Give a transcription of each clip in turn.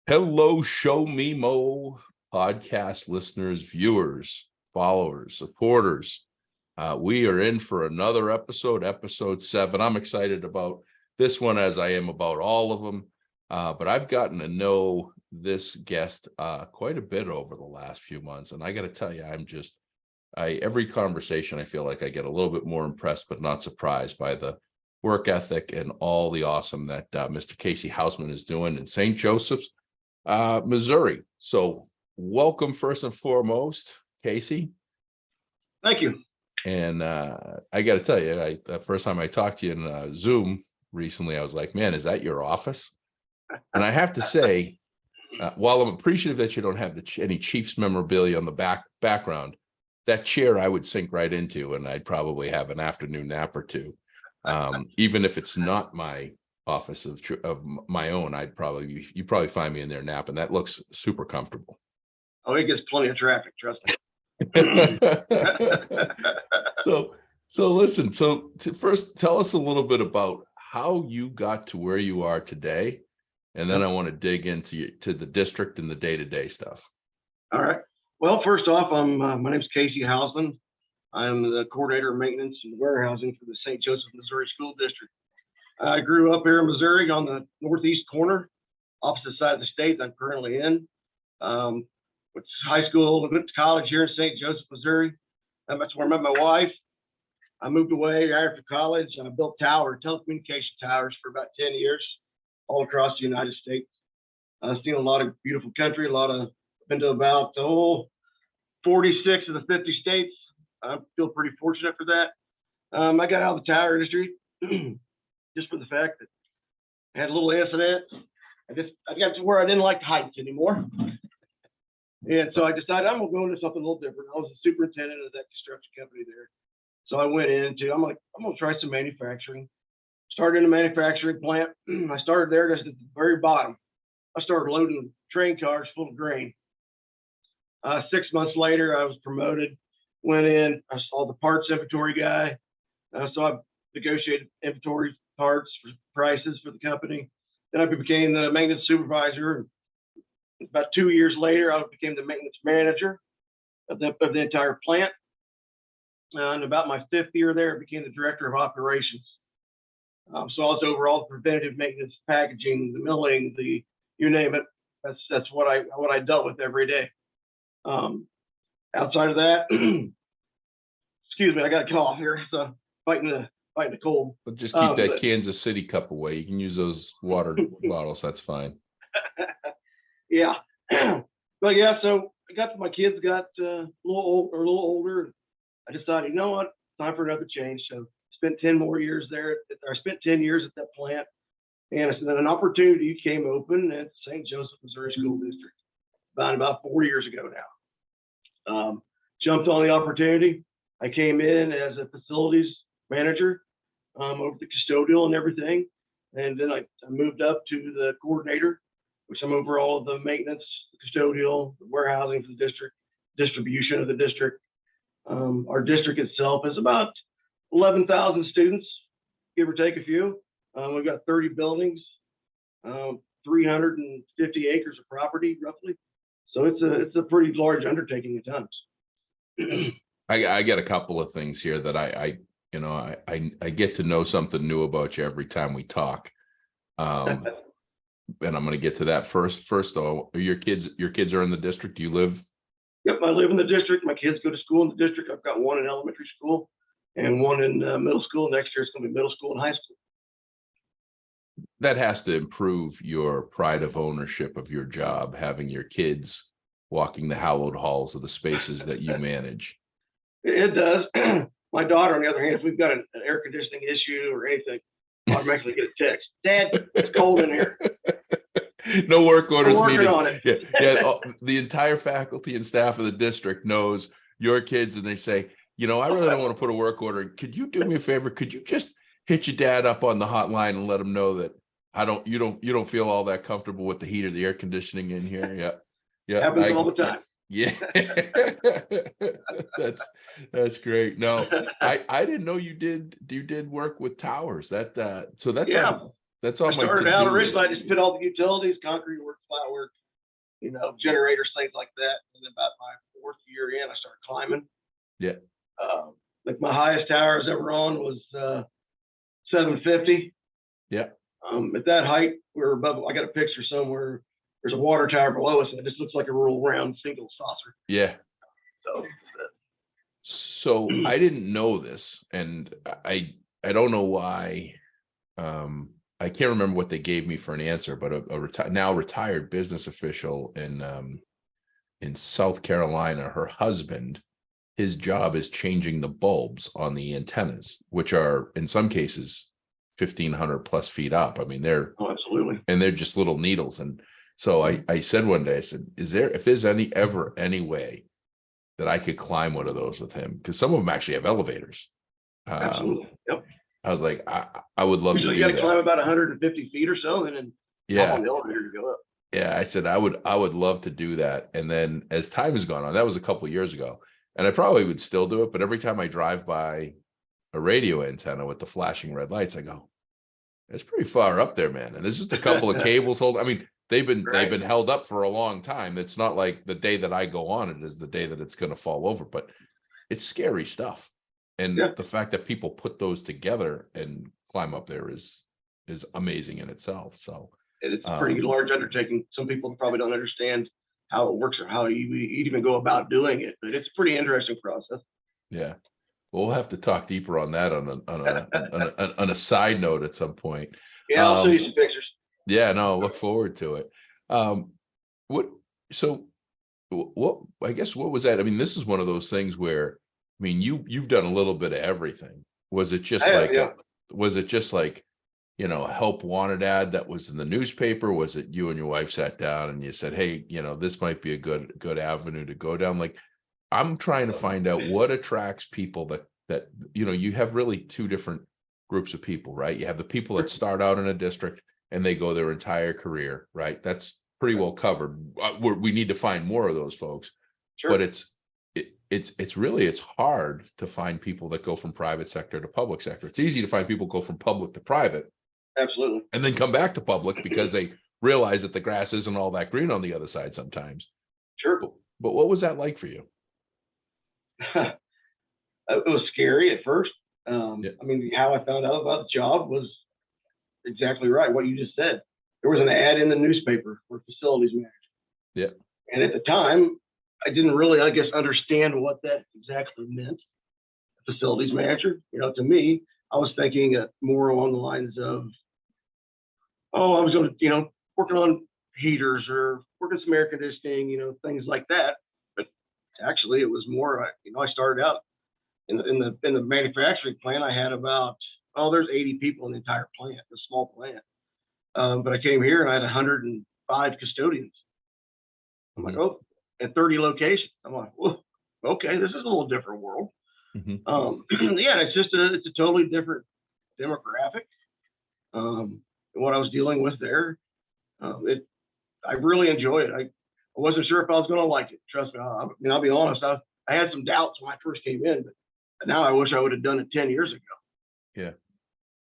Hello, Show Me Mo podcast listeners, viewers, followers, supporters. We are in for another episode 7. I'm excited about this one as I am about all of them. But I've gotten to know this guest quite a bit over the last few months. And I got to tell you, every conversation, I feel like I get a little bit more impressed, but not surprised by the work ethic and all the awesome that Mr. Casey Housman is doing in St. Joseph's, Missouri. So welcome first and foremost, Casey. Thank you. And I got to tell you, the first time I talked to you in Zoom recently, I was like, man, is that your office? And I have to say, while I'm appreciative that you don't have any Chiefs memorabilia on the background, that chair I would sink right into, and I'd probably have an afternoon nap or two. Even if it's not my office of my own, you probably find me in there napping. That looks super comfortable. Oh, it gets plenty of traffic, trust me. So listen, first tell us a little bit about how you got to where you are today, and then I want to dig into the district and the day-to-day stuff. All right. Well, first off, my name's Casey Housman. I'm the coordinator of maintenance and warehousing for the St. Joseph, Missouri School District. I grew up here in Missouri on the northeast corner, opposite side of the state that I'm currently in. Went to high school, went to college here in St. Joseph, Missouri. That's where I met my wife. I moved away after college. I built telecommunication towers for about 10 years, all across the United States. I've seen a lot of beautiful country, been to about 46 of the 50 states. I feel pretty fortunate for that. I got out of the tower industry just for the fact that I had a little incident. I got to where I didn't like heights anymore. And so I decided I'm gonna go into something a little different. I was a superintendent of that construction company there. So I went into, I'm gonna try some manufacturing. Started in a manufacturing plant. I started there just at the very bottom. I started loading train cars full of grain. 6 months later, I was promoted. Went in, I saw the parts inventory guy. So I negotiated inventory parts for prices for the company. Then I became the maintenance supervisor. About 2 years later, I became the maintenance manager of the entire plant. And about my 5th year there, I became the director of operations. So I was over all the preventative maintenance, packaging, the milling, you name it. That's what I dealt with every day. Outside of that, excuse me, I got a cough here, so fighting the cold. But just keep that Kansas City cup away. You can use those water bottles. That's fine. Yeah, but yeah, so my kids got a little older. I decided, you know what, time for another change. So spent 10 more years there. I spent 10 years at that plant, and so then an opportunity came open at St. Joseph, Missouri School District about 4 years ago now. Jumped on the opportunity. I came in as a facilities manager over the custodial and everything. And then I moved up to the coordinator, which I'm over all of the maintenance, the custodial, the warehousing for the district, distribution of the district. Our district itself is about 11,000 students, give or take a few. We've got 30 buildings, 350 acres of property roughly. So it's a pretty large undertaking at times. I get a couple of things here that I get to know something new about you every time we talk. And I'm going to get to that first though. Your kids are in the district. Do you live? Yep, I live in the district. My kids go to school in the district. I've got one in elementary school and one in middle school. Next year it's going to be middle school and high school. That has to improve your pride of ownership of your job, having your kids walking the hallowed halls of the spaces that you manage. It does. My daughter, on the other hand, if we've got an air conditioning issue or anything, I automatically get a text. Dad, it's cold in here. No work orders needed. On it. Yeah. The entire faculty and staff of the district knows your kids, and they say, I really don't want to put a work order in. Could you do me a favor? Could you just hit your dad up on the hotline and let him know that you don't feel all that comfortable with the heat or the air conditioning in here? Yeah. Happens all the time. Yeah. That's great. No, I didn't know you did work with towers. That's That's on I my started out to-do originally, I list. just put all the utilities, concrete work, flat work, generators, things like that. And then about my 4th year in, I started climbing. Yeah. Like my highest tower I was ever on was 750. Yeah. At that height, we were above. I got a picture somewhere. There's a water tower below us, and it just looks like a real round single saucer. Yeah. So, So I didn't know this, and I don't know why. I can't remember what they gave me for an answer, but a now retired business official in South Carolina, her husband, his job is changing the bulbs on the antennas, which are in some cases 1,500 plus feet up. I mean, absolutely. they're just little needles. And so I said one day, I said, if there's ever any way that I could climb one of those with him? Because some of them actually have elevators. Absolutely. Yep. I was like, I would love Usually to you do got to climb that. about 150 feet or so, and then hop on Yeah. the elevator to go up. Yeah. I said, I would love to do that. And then as time has gone on, that was a couple of years ago, and I probably would still do it. But every time I drive by a radio antenna with the flashing red lights, I go, it's pretty far up there, man. And there's just a couple of cables hold. I mean, they've been held up for a long time. It's not like the day that I go on it is the day that it's going to fall over, but it's scary stuff. And the fact that people put those together and climb up there is amazing in itself. So it's a pretty large undertaking. Some people probably don't understand how it works or how you even go about doing it, but it's a pretty interesting process. Yeah. We'll have to talk deeper on that on a side note at some point. Yeah, I'll show you some pictures. Yeah, no, look forward to it. What I guess what was that? I mean, this is one of those things where, I mean, you've done a little bit of everything. Was it just like a help wanted ad that was in the newspaper? Was it you and your wife sat down and you said, hey, this might be a good avenue to go down? Like, I'm trying to find out what attracts people that you have really two different groups of people, right? You have the people that start out in a district and they go their entire career, right? That's pretty well covered. We need to find more of those folks. Sure. But it's hard to find people that go from private sector to public sector. It's easy to find people go from public to private. Absolutely. And then come back to public because they realize that the grass isn't all that green on the other side sometimes. Sure. But what was that like for you? It was scary at first. I mean, how I found out about the job was exactly right. What you just said. There was an ad in the newspaper for facilities manager. Yeah. And at the time, I didn't really, I guess, understand what that exactly meant. Facilities manager. To me, I was thinking more along the lines of, I was going to, working on heaters or working some air conditioning, things like that. But actually, it was more, I started out in the manufacturing plant. I had about, there's 80 people in the entire plant, a small plant. But I came here and I had 105 custodians. I'm like, at 30 locations. I'm like, well, okay, this is a little different world. Mm-hmm. It's a totally different demographic. What I was dealing with there, I really enjoyed it. I wasn't sure if I was going to like it. Trust me. I'll be honest. I had some doubts when I first came in, but now I wish I would have done it 10 years ago. Yeah.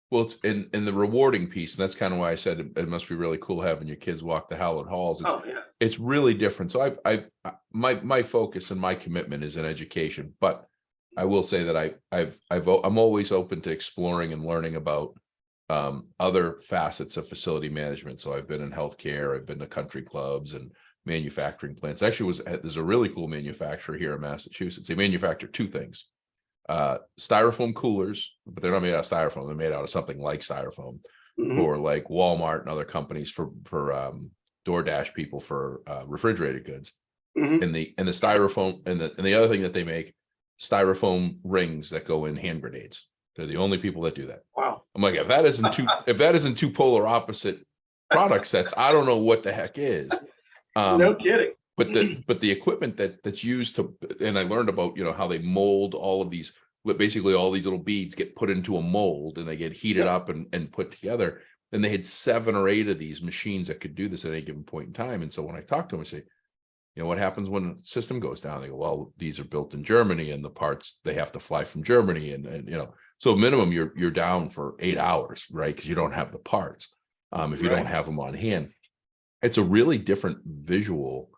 Well, it's in the rewarding piece, and that's kind of why I said it must be really cool having your kids walk the hallowed halls. It's really different. So my focus and my commitment is in education, but I will say that I'm always open to exploring and learning about other facets of facility management. So I've been in healthcare, I've been to country clubs and manufacturing plants. Actually, there's a really cool manufacturer here in Massachusetts. They manufacture two things. Styrofoam coolers, but they're not made out of styrofoam. They're made out of something like styrofoam for like Walmart and other companies for DoorDash people for refrigerated goods. And the styrofoam and the other thing that they make, styrofoam rings that go in hand grenades. They're the only people that do that. Wow. I'm like, if that isn't two polar opposite product sets, I don't know what the heck is. No kidding. But the equipment that's used to, and I learned about, how they mold all of these, basically all these little beads get put into a mold and they get heated up and put together. And they had 7 or 8 of these machines that could do this at any given point in time. And so when I talk to them, I say, what happens when a system goes down? They go, well, these are built in Germany and the parts, they have to fly from Germany. And so minimum you're down for 8 hours, right? Because you don't have the parts. if you don't have them on hand. It's a really different visual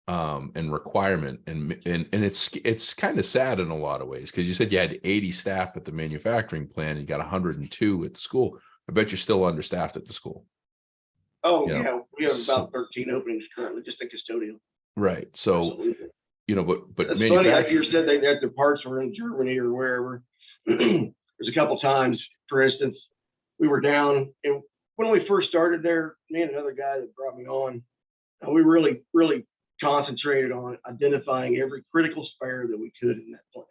and requirement, and it's kind of sad in a lot of ways, because you said you had 80 staff at the manufacturing plant, and you got 102 at the school. I bet you're still understaffed at the school. Oh, You know, yeah, we have about 13 openings currently, just in custodial. right. So, Absolutely. but It's funny, like you said, that their parts were in Germany or wherever. There's a couple times, for instance, we were down, and when we first started there, me and another guy that brought me on, we really, really concentrated on identifying every critical spare that we could in that plant.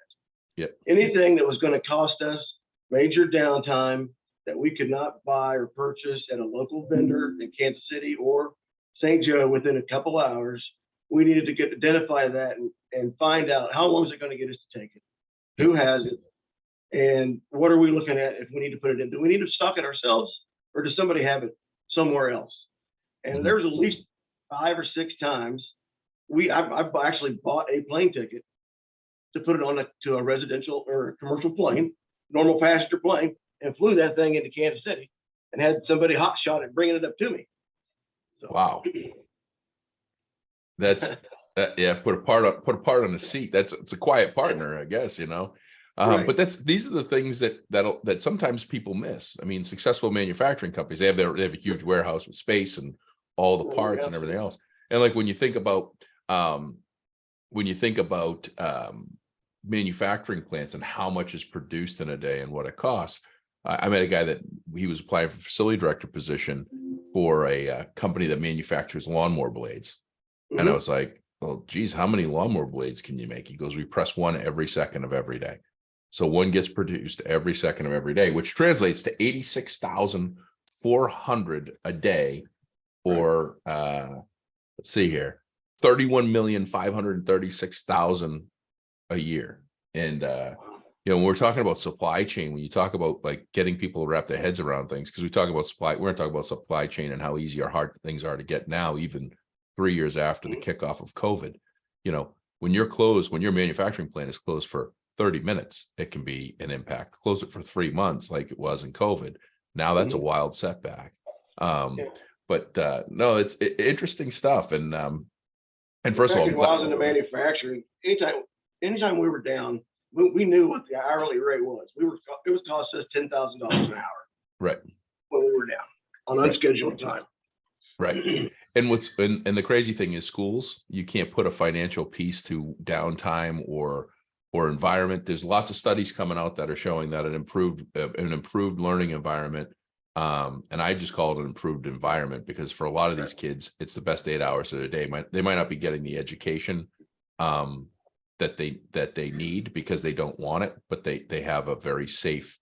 Yep. Anything that was going to cost us major downtime that we could not buy or purchase at a local vendor in Kansas City or St. Joe within a couple hours, we needed to identify that and find out how long is it going to get us to take it, who has it, and what are we looking at if we need to put it in. Do we need to stock it ourselves, or does somebody have it somewhere else? And there's at least 5 or 6 times I've actually bought a plane ticket to put it on to a residential or a commercial plane, normal passenger plane, and flew that thing into Kansas City and had somebody hot shot it, bringing it up to me. So. Wow. That's yeah. Put a part on the seat. It's a quiet partner, I guess, Right. But these are the things that sometimes people miss. I mean, successful manufacturing companies, they have a huge warehouse with space and all the parts and everything else. And like when you think about manufacturing plants and how much is produced in a day and what it costs, I met a guy that he was applying for facility director position for a company that manufactures lawnmower blades. And I was like, well, geez, how many lawnmower blades can you make? He goes, we press one every second of every day. So one gets produced every second of every day, which translates to 86,400 a day, or let's see here, 31,536,000 a year. And when we're talking about supply chain, when you talk about like getting people to wrap their heads around things, because we talk about we're going to talk about supply chain and how easy or hard things are to get now, even 3 years after the kickoff of COVID. When you're closed, when your manufacturing plant is closed for 30 minutes, it can be an impact. Close it for 3 months, like it was in COVID. Now that's a wild setback. But no, it's interesting stuff. And first of all, when I was in the manufacturing, anytime we were down, we knew what the hourly rate was. It was cost us $10,000 an hour. Right. When we were down on unscheduled time. Right. And the crazy thing is, schools, you can't put a financial piece to downtime or environment. There's lots of studies coming out that are showing that an improved learning environment, and I just call it an improved environment, because for a lot of these kids, it's the best 8 hours of their day. They might not be getting the education that they need because they don't want it, but they have a very safe,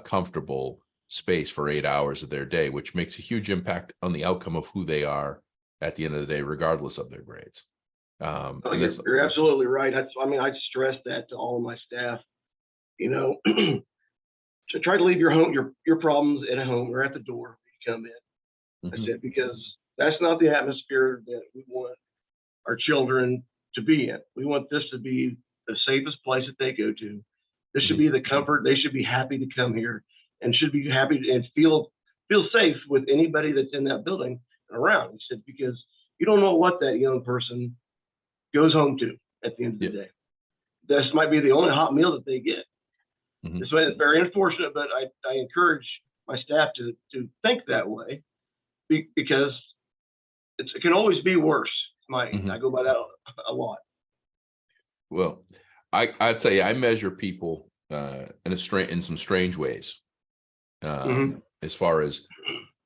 comfortable space for 8 hours of their day, which makes a huge impact on the outcome of who they are at the end of the day, regardless of their grades. You're absolutely right. I stress that to all of my staff. To try to leave your problems at home or at the door when you come in. I said, because that's not the atmosphere that we want our children to be in. We want this to be the safest place that they go to. This should be the comfort. They should be happy to come here and should be happy and feel safe with anybody that's in that building and around. He said, because you don't know what that young person goes home to at the end of the day. This might be the only hot meal that they get. This way, it's very unfortunate, but I encourage my staff to think that way, because it can always be worse. I go by that a lot. Well, I'd say I measure people in some strange ways, as far as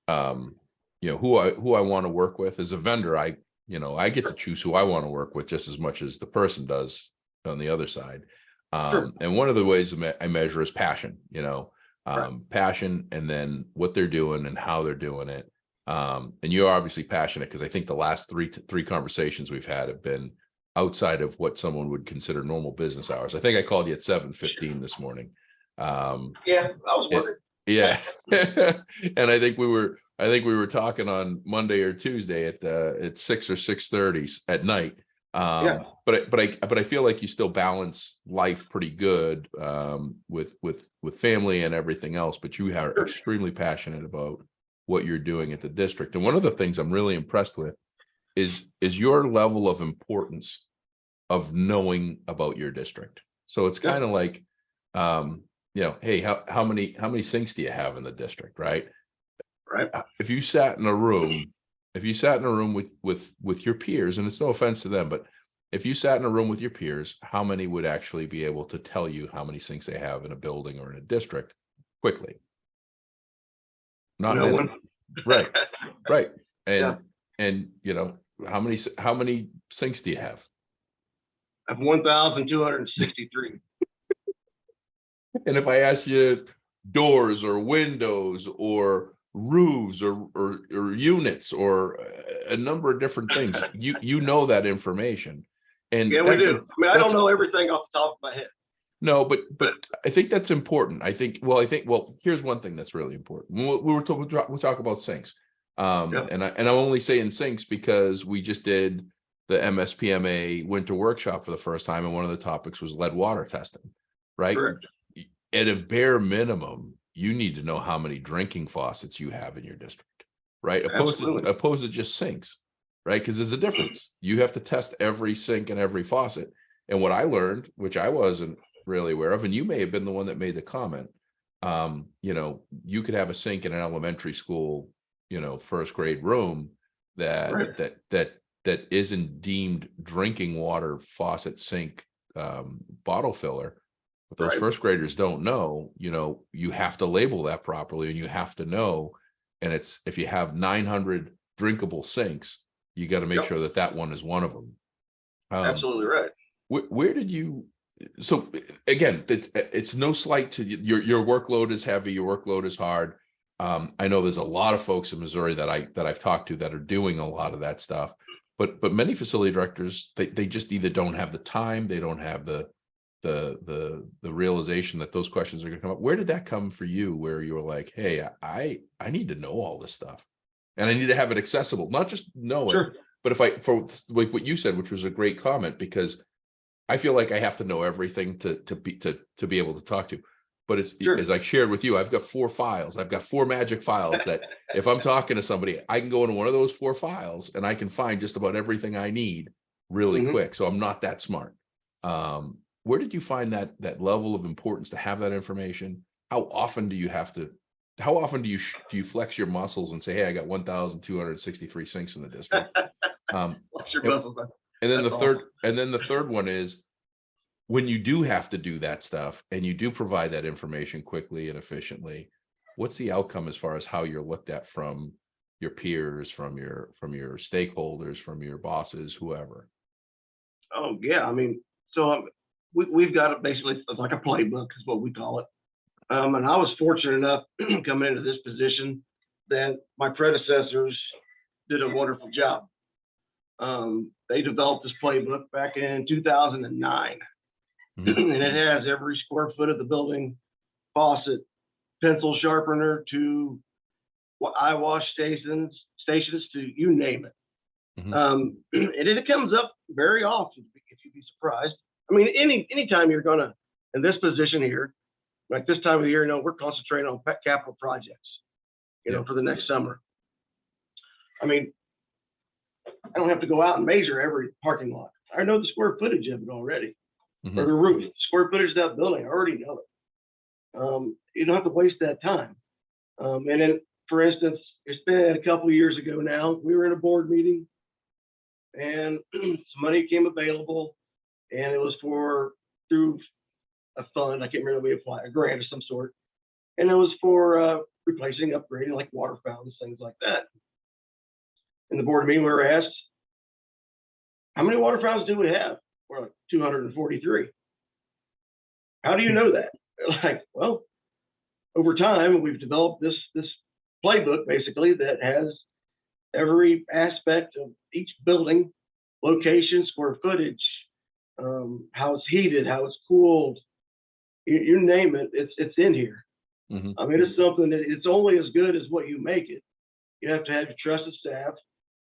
who I want to work with. As a vendor, I get to choose who I want to work with just as much as the person does on the other side. And one of the ways I measure is passion, passion, and then what they're doing and how they're doing it. And you're obviously passionate, because I think the last three conversations we've had have been outside of what someone would consider normal business hours. I think I called you at 7:15 this morning. I was working. Yeah. And I think we were talking on Monday or Tuesday at 6 or 6:30 at night. But I feel like you still balance life pretty good with family and everything else, but you are extremely passionate about what you're doing at the district. And one of the things I'm really impressed with is your level of importance of knowing about your district. So it's kind of like, hey, how many sinks do you have in the district, right? Right. If you sat in a room, with your peers, and it's no offense to them, but if you sat in a room with your peers, how many would actually be able to tell you how many sinks they have in a building or in a district quickly? Not No many. one. Right. Right. Yeah. And how many sinks do you have? I have 1,263. And if I ask you doors or windows or roofs or units or a number of different things, you know that information. And Yeah, we do. I mean, I don't know everything off the top of my head. No, but I think that's important. Well, here's one thing that's really important. We'll talk about sinks. And I'm only saying sinks because we just did the MSPMA winter workshop for the first time, and one of the topics was lead water testing, right? Correct. At a bare minimum, you need to know how many drinking faucets you have in your district, right? Opposed to just sinks, right? Because there's a difference. You have to test every sink and every faucet. And what I learned, which I wasn't really aware of, and you may have been the one that made the comment, you could have a sink in an elementary school, first grade room that isn't deemed drinking water faucet sink bottle filler. But those first graders don't know, you have to label that properly, and you have to know. And it's, if you have 900 drinkable sinks, you got to make sure that one is one of them. Absolutely right. Where did you, so again, it's no slight to your workload is heavy, your workload is hard. I know there's a lot of folks in Missouri that I've talked to that are doing a lot of that stuff, but many facility directors, they just either don't have the time, they don't have the realization that those questions are going to come up. Where did that come for you, where you were like, hey, I need to know all this stuff, and I need to have it accessible, not just know it, but for like what you said, which was a great comment, because I feel like I have to know everything to be able to talk to. But as I shared with you, I've got 4 files. I've got 4 magic files that if I'm talking to somebody, I can go into one of those 4 files and I can find just about everything I need really quick. So I'm not that smart. Where did you find that level of importance to have that information? How often do you flex your muscles and say, hey, I got 1,263 sinks in the district? And then the third one is, when you do have to do that stuff and you do provide that information quickly and efficiently, what's the outcome as far as how you're looked at from your peers, from your stakeholders, from your bosses, whoever? Oh yeah, I mean, so we've got basically like a playbook is what we call it. And I was fortunate enough coming into this position that my predecessors did a wonderful job. They developed this playbook back in 2009. And it has every square foot of the building, faucet, pencil sharpener, to eye wash stations to you name it. And it comes up very often, if you'd be surprised. I mean, anytime you're gonna, in this position here, like this time of the year, we're concentrating on capital projects, for the next summer. I mean, I don't have to go out and measure every parking lot. I know the square footage of it already. Or the roof, square footage of that building, I already know it. You don't have to waste that time. And then, for instance, it's been a couple of years ago now, we were in a board meeting and some money came available, and it was through a fund, I can't remember we applied, a grant of some sort. And it was for replacing, upgrading like water fountains, things like that. In the board meeting, we were asked, how many water fountains do we have? We're like 243. How do you know that? Like, well, over time, we've developed this playbook basically that has every aspect of each building, location, square footage, how it's heated, how it's cooled, you name it, it's in here. I mean, it's something that it's only as good as what you make it. You have to have your trusted staff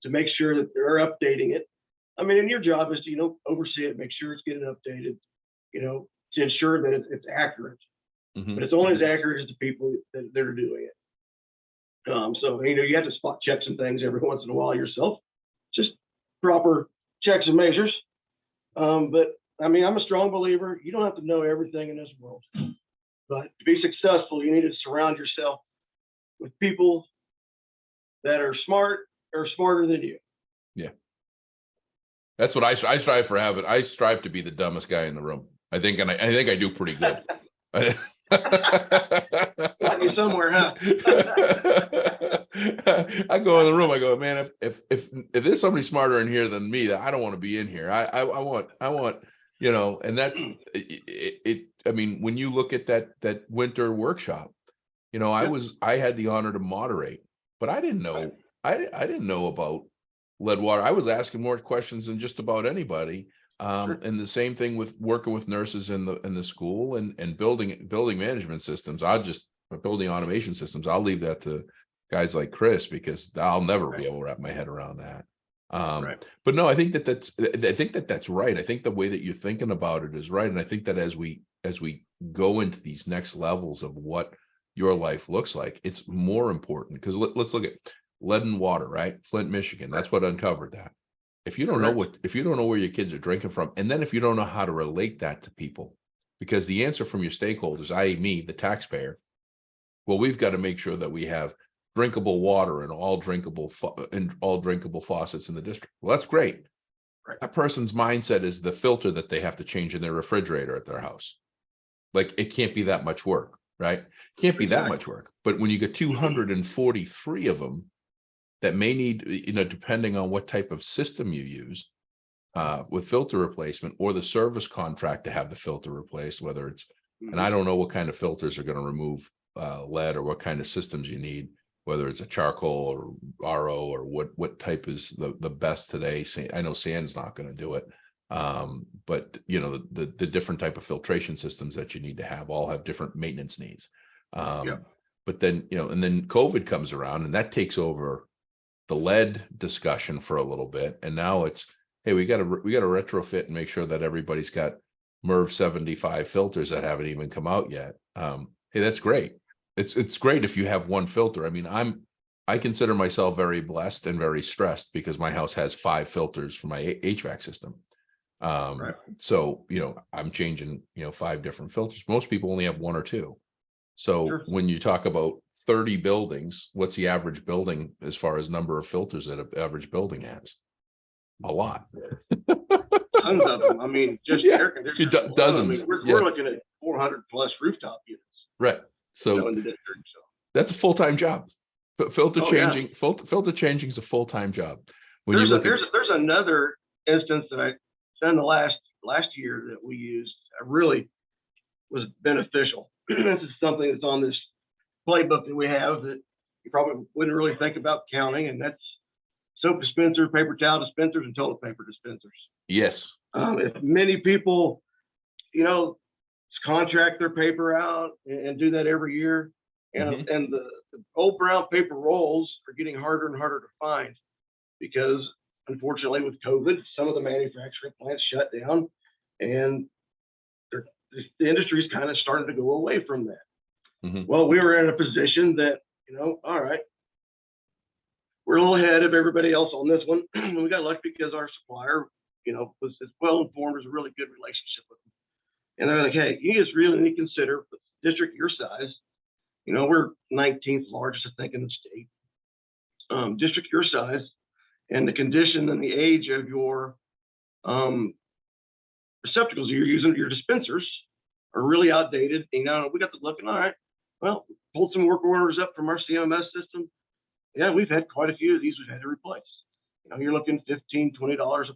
to make sure that they're updating it. I mean, and your job is to, oversee it, make sure it's getting updated, to ensure that it's accurate. But it's only as accurate as the people that are doing it. So, you have to spot check some things every once in a while yourself, just proper checks and measures. But I'm a strong believer. You don't have to know everything in this world, but to be successful, you need to surround yourself with people that are smart or smarter than you. Yeah. That's what I strive for having. I strive to be the dumbest guy in the room. I think I do pretty good. Got you somewhere, huh? I go in the room. I go, man. If there's somebody smarter in here than me, that I don't want to be in here. I want. And that's it. I mean, when you look at that winter workshop, I had the honor to moderate, but I didn't know. I didn't know about lead water. I was asking more questions than just about anybody. Sure. And the same thing with working with nurses in the school and building management systems. Building automation systems. I'll leave that to guys like Chris, because I'll never be able to wrap my head around that. But no, I think that's right. I think the way that you're thinking about it is right. And I think that as we go into these next levels of what your life looks like, it's more important, because let's look at lead and water, right? Flint, Michigan. That's what uncovered that. If you don't know where your kids are drinking from, and then if you don't know how to relate that to people, because the answer from your stakeholders, i.e. me, the taxpayer, well, we've got to make sure that we have drinkable water and all drinkable faucets in the district. Well, that's great. Right. That person's mindset is the filter that they have to change in their refrigerator at their house. Like, it can't be that much work, right? Can't be that much work. But when you get 243 of them, that may need, depending on what type of system you use, with filter replacement or the service contract to have the filter replaced, whether it's, and I don't know what kind of filters are going to remove lead, or what kind of systems you need, whether it's a charcoal or RO, or what type is the best today. I know sand's not going to do it. But the different type of filtration systems that you need to have all have different maintenance needs. But then, and then COVID comes around, and that takes over the lead discussion for a little bit. And now it's, hey, we got to retrofit and make sure that everybody's got MERV 75 filters that haven't even come out yet. Hey, that's great. It's great if you have one filter. I mean, I consider myself very blessed and very stressed, because my house has 5 filters for my HVAC system. So, I'm changing, 5 different filters. Most people only have 1 or 2. So when you talk about 30 buildings, what's the average building as far as number of filters that an average building has? A lot. Tons of them. I mean, just air conditioners. Dozens. I mean, we're looking at 400 plus rooftop units. Right. So in the district, that's a full-time job. Filter changing is a full-time job. When there's another instance that I done the last year that we used. I really was beneficial. This is something that's on this playbook that we have that you probably wouldn't really think about counting, and that's soap dispenser, paper towel dispensers, and toilet paper dispensers. Yes. If many people, contract their paper out and do that every year, and the old brown paper rolls are getting harder and harder to find, because unfortunately with COVID, some of the manufacturing plants shut down, and the industry is kind of starting to go away from that. Well, we were in a position that, all right, we're a little ahead of everybody else on this one. We got lucky because our supplier, was as well informed, was a really good relationship with them. And they're like, hey, you just really need to consider for a district your size. We're 19th largest, I think, in the state. District your size, and the condition and the age of your receptacles you're using, your dispensers, are really outdated. We got to looking, all right, well, pulled some work orders up from our CMS system. Yeah, we've had quite a few of these we've had to replace. You're looking $15, $20 a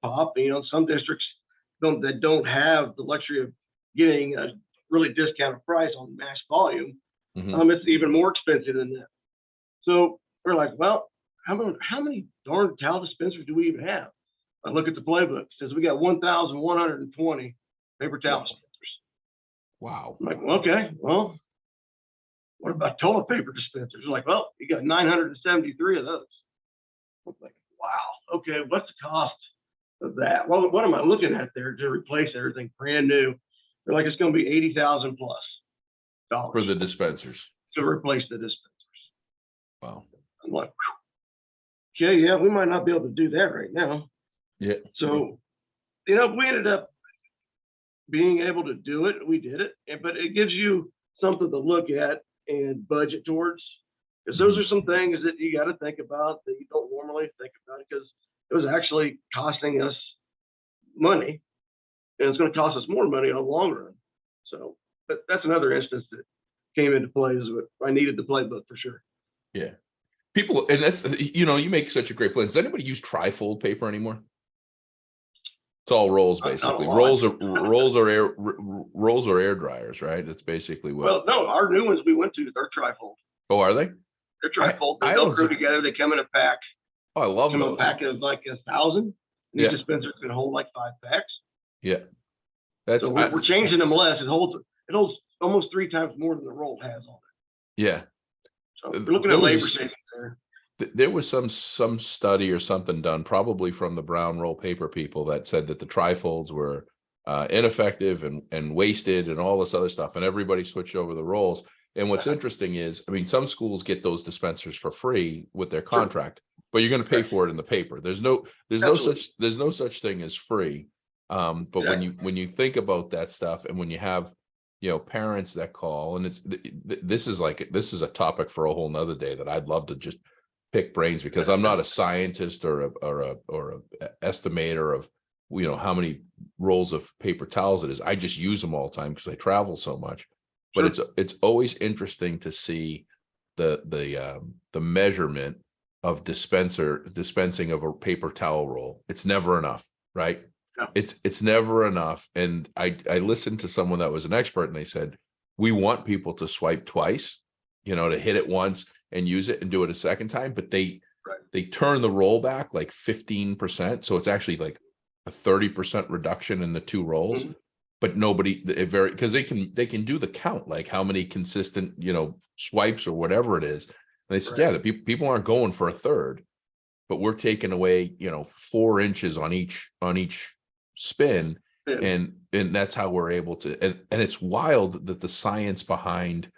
pop. Some districts that don't have the luxury of getting a really discounted price on mass volume. It's even more expensive than that. So we're like, well, how many darn towel dispensers do we even have? I look at the playbook. It says we got 1,120 paper towel dispensers. Wow. I'm like, okay, well, what about toilet paper dispensers? They're like, well, you got 973 of those. I'm like, wow, okay, what's the cost of that? Well, what am I looking at there to replace everything brand new? They're like, it's going to be $80,000 plus dollars for the dispensers to replace the dispensers. Wow. I'm like, okay, yeah, we might not be able to do that right now. Yeah. So, we ended up being able to do it. We did it, but it gives you something to look at and budget towards. Because those are some things that you got to think about that you don't normally think about, because it was actually costing us money, and it's going to cost us more money in the long run. So, but that's another instance that came into play, is what I needed the playbook for sure. Yeah. People, and that's, you make such a great point. Does anybody use trifold paper anymore? It's all rolls, basically. Rolls are air dryers, right? That's basically what. Well, no, our new ones we went to, they're trifold. Oh, are they? They're trifold. They Velcro together. They come in a pack. Oh, I love those. A pack of like 1,000. These dispensers can hold like 5 packs. Yeah, so we're changing them less. It holds almost 3 times more than the roll has on it. Yeah. So we're looking at labor savings there. There was some study or something done, probably from the brown roll paper people, that said that the trifolds were ineffective and wasted and all this other stuff, and everybody switched over the rolls. And what's interesting is, I mean, some schools get those dispensers for free with their contract, but you're going to pay for it in the paper. There's no such thing as free. But when you think about that stuff, and when you have parents that call, and this is a topic for a whole nother day that I'd love to just pick brains, because I'm not a scientist or a estimator of how many rolls of paper towels it is. I just use them all the time because I travel so much. But it's always interesting to see the measurement of dispensing of a paper towel roll. It's never enough, right? No. It's never enough. And I listened to someone that was an expert, and they said, we want people to swipe twice, to hit it once and use it and do it a second time, but they turn the roll back like 15%. So it's actually like a 30% reduction in the 2 rolls. Mm-hmm. But nobody, because they can do the count, like how many consistent, swipes or whatever it is. And they said, the people aren't going for a third, but we're taking away, 4 inches on each spin. And that's how we're able to, and it's wild that the science behind,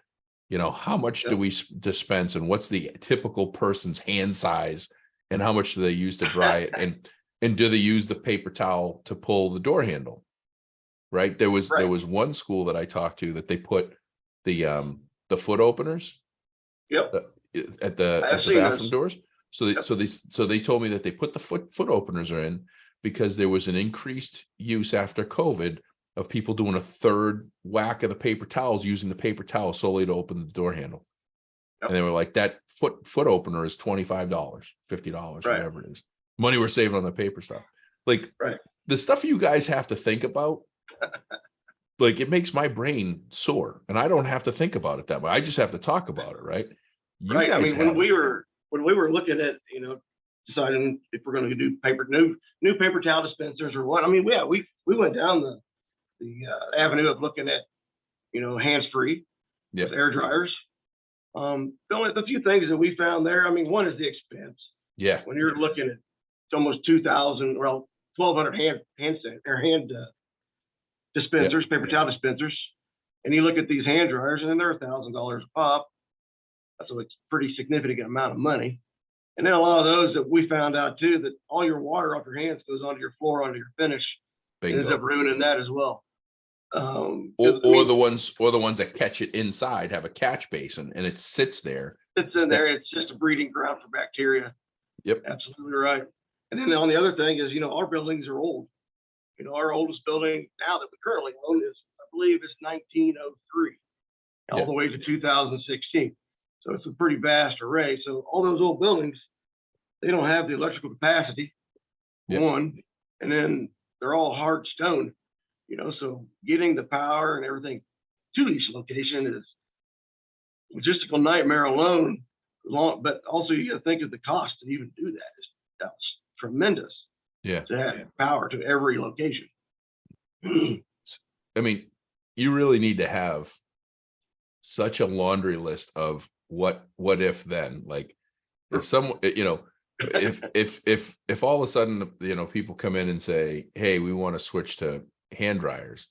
how much do we dispense, and what's the typical person's hand size, and how much do they use to dry it, and do they use the paper towel to pull the door handle? Right. There was one school that I talked to that they put the foot openers at the bathroom doors. So they told me that they put the foot openers in because there was an increased use after COVID of people doing a third whack of the paper towels, using the paper towel solely to open the door handle. And they were like, that foot opener is $25, $50, whatever it is. Money we're saving on the paper stuff. Like the stuff you guys have to think about, like, it makes my brain sore, and I don't have to think about it that way. I just have to talk about it, right? I mean, when we were looking at, deciding if we're going to do new paper towel dispensers or what, I mean, we went down the avenue of looking at, hands-free air dryers. The few things that we found there, I mean, one is the expense. Yeah. When you're looking at almost 2,000, well, 1,200 hand dispensers, paper towel dispensers, and you look at these hand dryers, and then they're $1,000 a pop. So it's a pretty significant amount of money. And then a lot of those that we found out too, that all your water off your hands goes onto your floor, onto your finish. Ends up ruining that as well. Or the ones that catch it inside have a catch basin, and it sits there. There. It's just a breeding ground for bacteria. Yep. Absolutely right. And then on the other thing is, our buildings are old. Our oldest building now that we currently own is, I believe, it's 1903, all the way to 2016. So it's a pretty vast array. So all those old buildings, they don't have the electrical capacity, one, and then they're all hard stone, so getting the power and everything to each location is logistical nightmare alone. But also you got to think of the cost to even do that. That's tremendous. Yeah. To have power to every location. I mean, you really need to have such a laundry list of what if then, like, if someone, if all of a sudden, people come in and say, hey, we want to switch to hand dryers,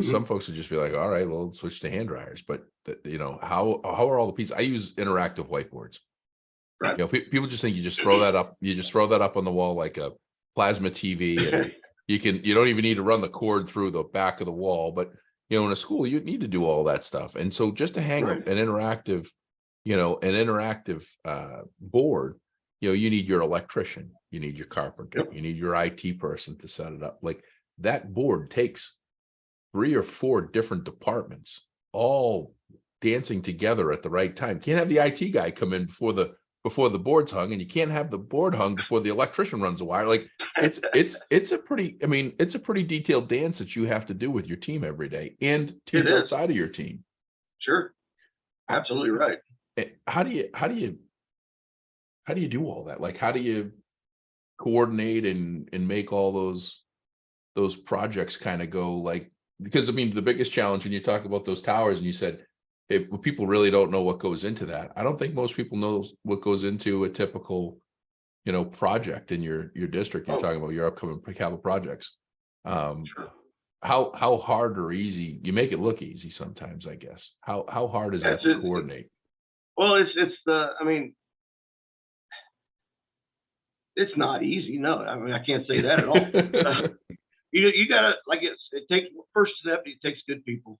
some folks would just be like, all right, well, let's switch to hand dryers. But how are all the pieces? I use interactive whiteboards. Right. People just think you just throw that up. You just throw that up on the wall like a plasma TV, and you don't even need to run the cord through the back of the wall. But in a school, you need to do all that stuff. And so just to hang up an interactive, board, you need your electrician, you need your carpenter, you need your IT person to set it up. Like that board takes 3 or 4 different departments all dancing together at the right time. Can't have the IT guy come in before the board's hung, and you can't have the board hung before the electrician runs a wire. Like it's a pretty detailed dance that you have to do with your team every day and teams outside of your team. Sure. Absolutely right. How do you do all that? Like, how do you coordinate and make all those projects kind of go, like, because the biggest challenge when you talk about those towers, and you said people really don't know what goes into that. I don't think most people know what goes into a typical, project in your district. You're talking about your upcoming capital projects. Sure. How hard or easy? You make it look easy sometimes, I guess. How hard is that to coordinate? Well, it's not easy. No, I can't say that at all. You gotta, it takes, first step, it takes good people.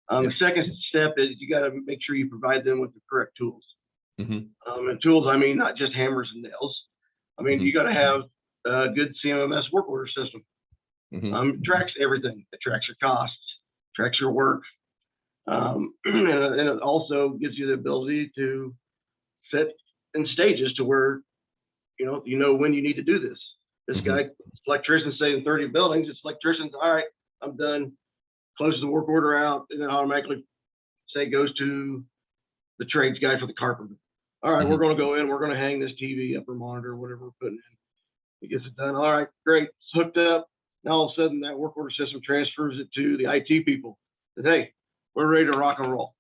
The second step is you gotta make sure you provide them with the correct tools. And tools, not just hammers and nails. You gotta have a good CMMS work order system. It tracks everything. It tracks your costs, tracks your work. And it also gives you the ability to set in stages to where, when you need to do this. This guy, electricians say in 30 buildings, it's electricians, all right, I'm done, closes the work order out, and then automatically say goes to the trades guy for the carpenter. All right, we're going to go in, we're going to hang this TV up or monitor, whatever we're putting in. He gets it done. All right, great, it's hooked up. Now all of a sudden that work order system transfers it to the IT people. Says, hey, we're ready to rock and roll.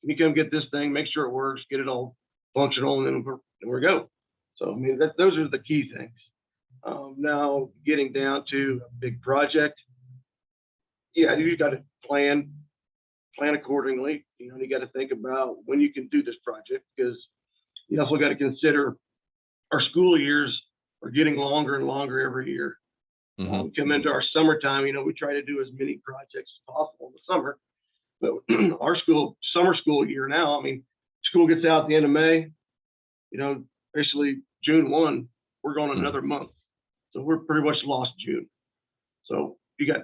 Can you come get this thing, make sure it works, get it all functional, and then we go. So those are the key things. Now getting down to a big project, you got to plan accordingly. You got to think about when you can do this project, because you also got to consider our school years are getting longer and longer every year. Come into our summertime, we try to do as many projects as possible in the summer. But our summer school year now, school gets out at the end of May, basically June 1, we're going another month. So we're pretty much lost June. So you got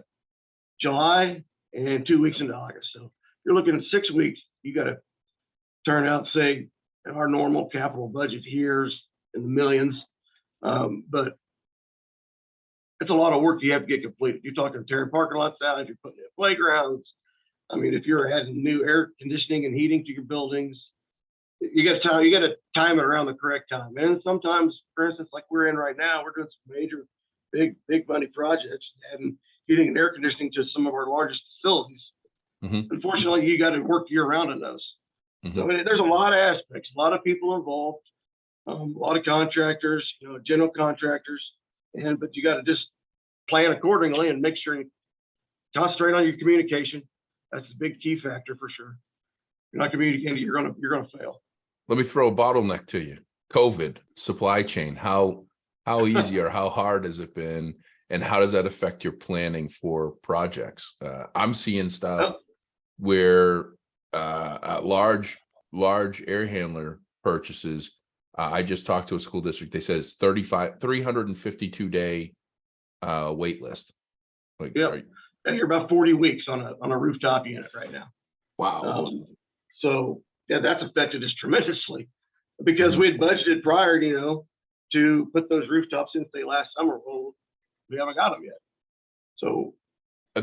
July and 2 weeks into August. So you're looking at 6 weeks. You got to turn out, say, our normal capital budget here is in the millions. But it's a lot of work you have to get completed. You're talking tearing parking lots out, if you're putting in playgrounds. If you're adding new air conditioning and heating to your buildings, you got to time it around the correct time. And sometimes, for instance, like we're in right now, we're doing some major, big money projects, adding heating and air conditioning to some of our largest facilities. Unfortunately, you got to work year round in those. So there's a lot of aspects, a lot of people involved, a lot of contractors, general contractors, but you got to just plan accordingly and make sure you concentrate on your communication. That's a big key factor for sure. If you're not communicating, you're gonna fail. Let me throw a bottleneck to you. COVID, supply chain. How easy or how hard has it been, and how does that affect your planning for projects? I'm seeing stuff where large air handler purchases. I just talked to a school district. They said it's 352 day wait list. And you're about 40 weeks on a rooftop unit right now. Wow. So that's affected us tremendously, because we had budgeted prior, to put those rooftops in, say, last summer. Well, we haven't got them yet. So are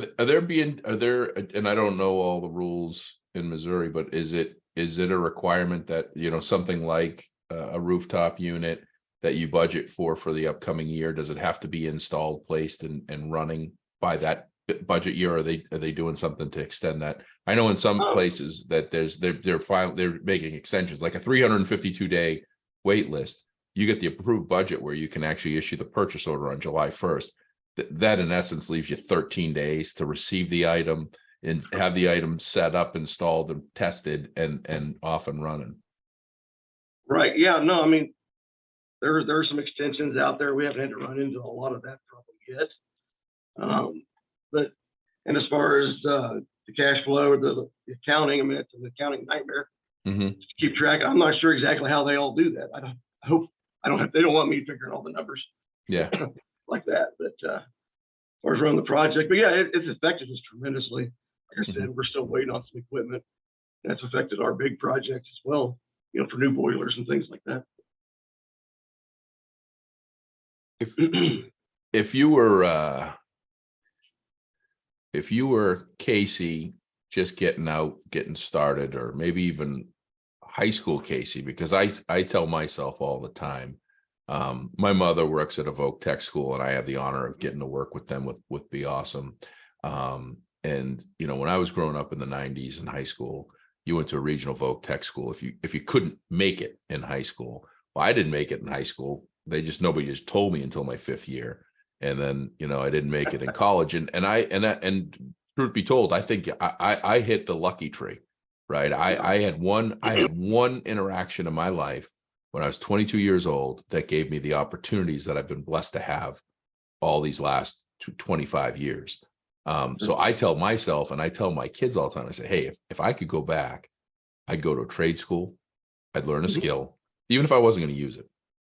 there, and I don't know all the rules in Missouri, but is it a requirement that, something like a rooftop unit that you budget for the upcoming year, does it have to be installed, placed, and running by that budget year? Or are they doing something to extend that? I know in some places that they're making extensions, like a 352 day wait list. You get the approved budget where you can actually issue the purchase order on July 1st. That in essence leaves you 13 days to receive the item and have the item set up, installed, and tested, and off and running. Right. Yeah. No, I mean, there are some extensions out there. We haven't had to run into a lot of that problem yet. But and as far as the cash flow or the accounting, I mean, it's an accounting nightmare Mm-hmm. to keep track. I'm not sure exactly how they all do that. I hope I don't have. They don't want me figuring all the numbers Yeah. like that. But as far as running the project, but yeah, it's affected us tremendously. Like I said, we're still waiting on some equipment. That's affected our big projects as well. For new boilers and things like that. If you were Casey, just getting started, or maybe even high school Casey, because I tell myself all the time, my mother works at a Voc Tech school, and I have the honor of getting to work with them with Be Awesome. And when I was growing up in the 90s in high school, you went to a regional Voc Tech school if you couldn't make it in high school. Well, I didn't make it in high school. Nobody just told me until my 5th year. And then, I didn't make it in college. And truth be told, I think I hit the lucky tree, right? I had one interaction in my life when I was 22 years old that gave me the opportunities that I've been blessed to have all these last 25 years. So I tell myself, and I tell my kids all the time, I say, hey, if I could go back, I'd go to a trade school. I'd learn a skill, even if I wasn't going to use it.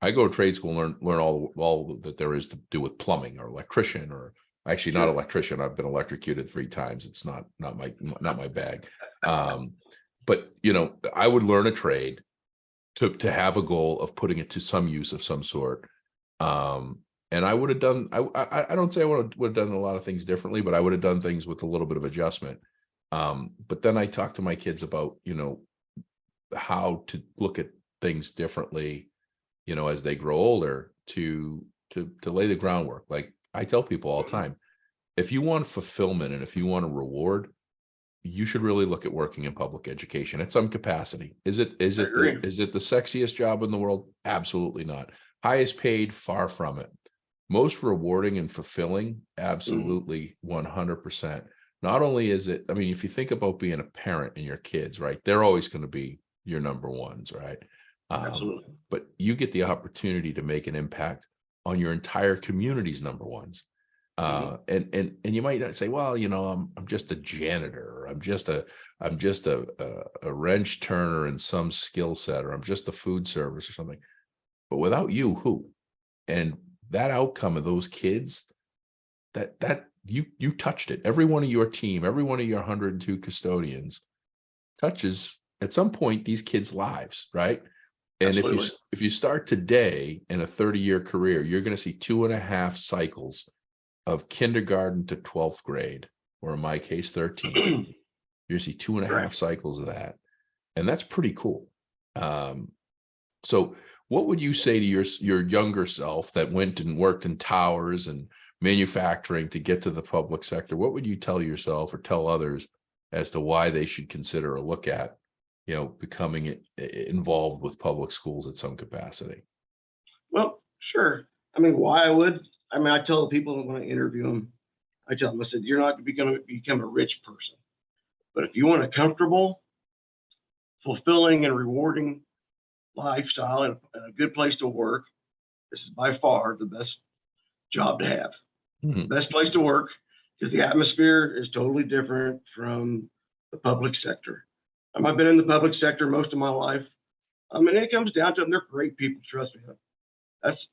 I go to trade school and learn all that there is to do with plumbing or electrician, or actually not electrician. I've been electrocuted 3 times. It's not my bag. But I would learn a trade to have a goal of putting it to some use of some sort. And I would have done. I don't say I would have done a lot of things differently, but I would have done things with a little bit of adjustment. But then I talk to my kids about how to look at things differently, as they grow older, to lay the groundwork. Like I tell people all the time, if you want fulfillment and if you want a reward, you should really look at working in public education at some capacity. Is it the sexiest job in the world? Absolutely not. Highest paid? Far from it. Most rewarding and fulfilling? Absolutely, 100%. Not only is it, I mean, if you think about being a parent and your kids, right, they're always going to be your number ones, right? Absolutely. But you get the opportunity to make an impact on your entire community's number ones. And you might not say, well, I'm just a janitor, or I'm just a wrench turner in some skill set, or I'm just a food service or something. But without you, who? And that outcome of those kids, that you touched it. Every one of your team, every one of your 102 custodians touches at some point these kids' lives, right? And if you start today in a 30-year career, you're going to see 2.5 cycles of kindergarten to 12th grade, or in my case, 13th. You're going to see 2.5 cycles of that. And that's pretty cool. So what would you say to your younger self that went and worked in towers and manufacturing to get to the public sector? What would you tell yourself or tell others as to why they should consider or look at becoming involved with public schools at some capacity? Well, sure. I mean, why I tell the people when I interview them, I tell them, I said, you're not going to become a rich person, but if you want a comfortable, fulfilling, and rewarding lifestyle and a good place to work, this is by far the best job to have. Mm-hmm. Best place to work, because the atmosphere is totally different from the public sector. I've been in the public sector most of my life. And it comes down to them. They're great people, trust me.